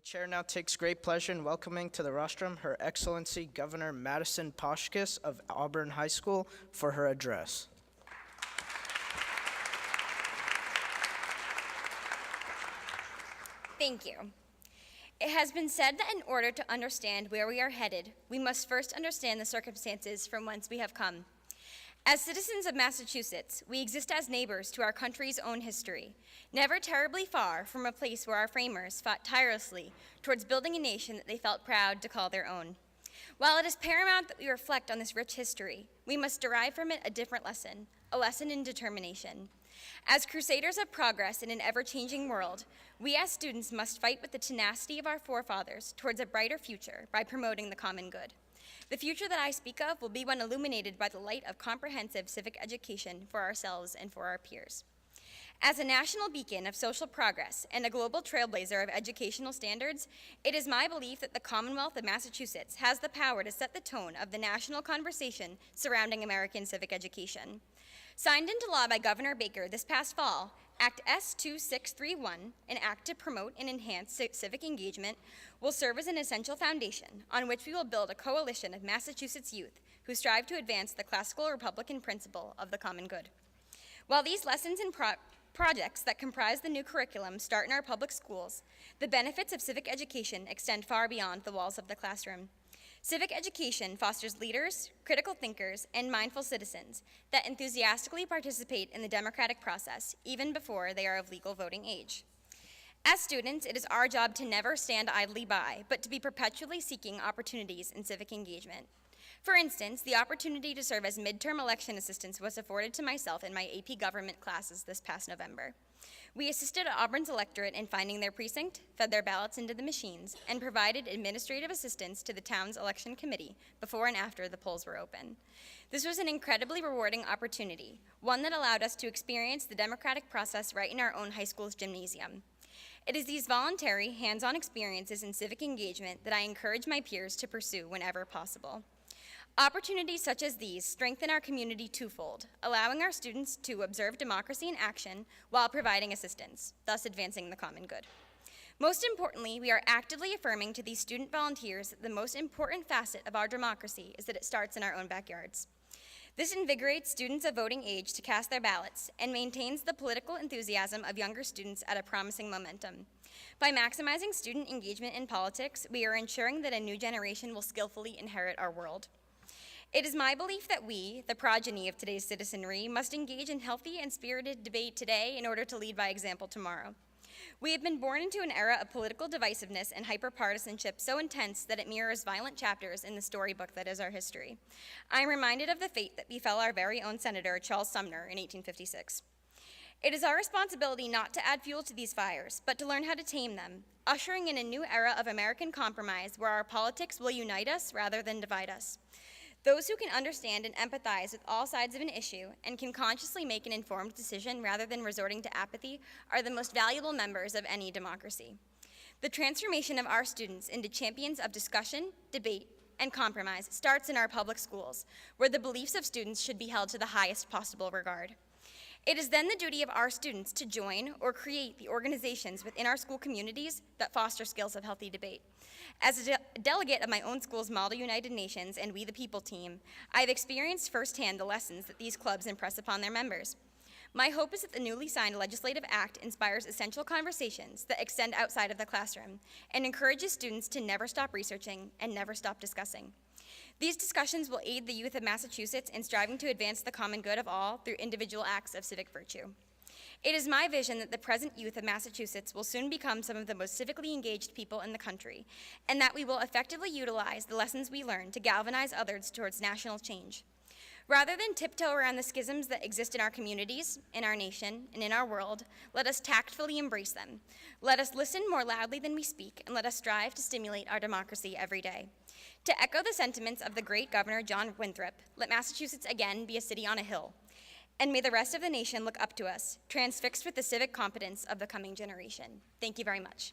chair now takes great pleasure in welcoming to the rostrum Her Excellency Governor Madison Poshkus of Auburn High School for her address. Thank you. It has been said that in order to understand where we are headed, we must first understand the circumstances from whence we have come. As citizens of Massachusetts, we exist as neighbors to our country's own history, never terribly far from a place where our framers fought tirelessly towards building a nation that they felt proud to call their own. While it is paramount that we reflect on this rich history, we must derive from it a different lesson, a lesson in determination. As crusaders of progress in an ever-changing world, we as students must fight with the tenacity of our forefathers towards a brighter future by promoting the common good. The future that I speak of will be one illuminated by the light of comprehensive civic education for ourselves and for our peers. As a national beacon of social progress and a global trailblazer of educational standards, it is my belief that the Commonwealth of Massachusetts has the power to set the tone of the national conversation surrounding American civic education. Signed into law by Governor Baker this past fall, Act S 2631, an act to promote and enhance civic engagement, will serve as an essential foundation on which we will build a coalition of Massachusetts youth who strive to advance the classical Republican principle of the common good. While these lessons and projects that comprise the new curriculum start in our public schools, the benefits of civic education extend far beyond the walls of the classroom. Civic education fosters leaders, critical thinkers, and mindful citizens that enthusiastically participate in the democratic process even before they are of legal voting age. As students, it is our job to never stand idly by, but to be perpetually seeking opportunities in civic engagement. For instance, the opportunity to serve as midterm election assistants was afforded to myself in my AP government classes this past November. We assisted Auburn's electorate in finding their precinct, fed their ballots into the machines, and provided administrative assistance to the town's election committee before and after the polls were open. This was an incredibly rewarding opportunity, one that allowed us to experience the democratic process right in our own high school's gymnasium. It is these voluntary, hands-on experiences in civic engagement that I encourage my peers to pursue whenever possible. Opportunities such as these strengthen our community twofold, allowing our students to observe democracy in action while providing assistance, thus advancing the common good. Most importantly, we are actively affirming to these student volunteers that the most important facet of our democracy is that it starts in our own backyards. This invigorates students of voting age to cast their ballots and maintains the political enthusiasm of younger students at a promising momentum. By maximizing student engagement in politics, we are ensuring that a new generation will skillfully inherit our world. It is my belief that we, the progeny of today's citizenry, must engage in healthy and spirited debate today in order to lead by example tomorrow. We have been born into an era of political divisiveness and hyperpartisanship so intense that it mirrors violent chapters in the storybook that is our history. I am reminded of the fate that befell our very own Senator Charles Sumner in 1856. It is our responsibility not to add fuel to these fires, but to learn how to tame them, ushering in a new era of American compromise where our politics will unite us rather than divide us. Those who can understand and empathize with all sides of an issue and can consciously make an informed decision rather than resorting to apathy are the most valuable members of any democracy. The transformation of our students into champions of discussion, debate, and compromise starts in our public schools, where the beliefs of students should be held to the highest possible regard. It is then the duty of our students to join or create the organizations within our school communities that foster skills of healthy debate. As a delegate of my own school's Model United Nations and We the People team, I have experienced firsthand the lessons that these clubs impress upon their members. My hope is that the newly signed legislative act inspires essential conversations that extend outside of the classroom and encourages students to never stop researching and never stop discussing. These discussions will aid the youth of Massachusetts in striving to advance the common good of all through individual acts of civic virtue. It is my vision that the present youth of Massachusetts will soon become some of the most civically engaged people in the country, and that we will effectively utilize the lessons we learn to galvanize others towards national change. Rather than tiptoe around the schisms that exist in our communities, in our nation, and in our world, let us tactfully embrace them. Let us listen more loudly than we speak, and let us strive to stimulate our democracy every day. To echo the sentiments of the great Governor John Winthrop, let Massachusetts again be a city on a hill. And may the rest of the nation look up to us, transfixed with the civic competence of the coming generation. Thank you very much.